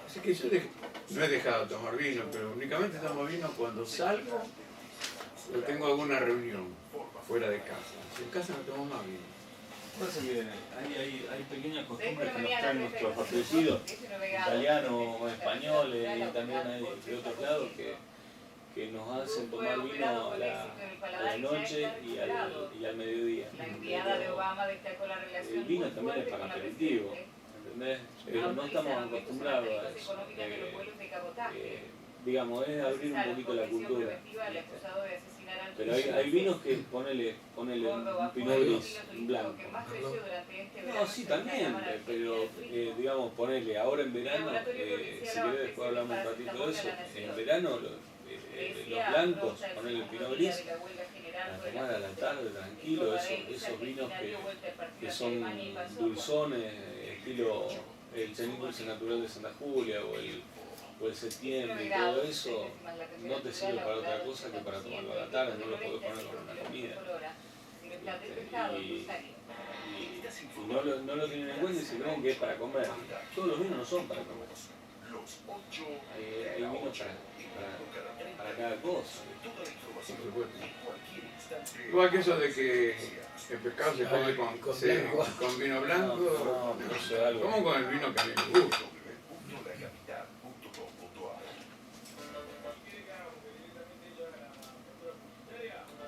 Así que yo no he dejado de tomar vino, pero únicamente tomo vino cuando salgo o tengo alguna reunión fuera de casa. Si en casa no tomo más vino. Pasa que hay pequeñas costumbres que nos traen nuestros apellidos, italianos o españoles, y también hay de otros lados que nos hacen tomar vino a la noche y al mediodía. El vino también es para aperitivo, ¿entendés? Pero no estamos acostumbrados a eso. Digamos, es abrir un poquito la cultura. Pero hay vinos que ponele un pinot gris, un blanco. No, sí, también, pero digamos, ponele ahora en verano, si querés después hablamos un ratito de eso, en verano los blancos, ponele el pinot gris, a tomar a la tarde, tranquilo, esos vinos que son dulzones, estilo el Chenin Dulce Natural de Santa Julia o el septiembre y todo eso, no te sirve para otra cosa que para tomarlo a la tarde, no lo podés poner con una comida. Y no lo tienen en cuenta y se creen que es para comer. Todos los vinos no son para comer. Hay vinos para cada cosa. Igual que eso de que el pescado se come con vino blanco, ¿cómo con el vino que a mí me gusta?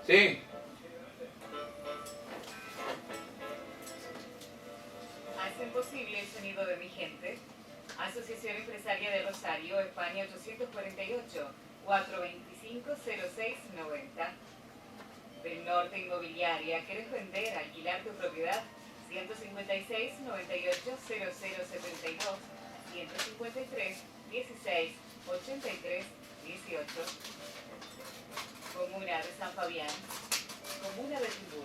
Sí. Hacen posible el sonido de mi gente. Asociación Empresaria de Rosario, España 848, 425-0690. Del Norte Inmobiliaria, ¿quieres vender, alquilar tu propiedad? 156-98-0072, 153-16-83-18. Comuna de San Fabián, Comuna de Timbú.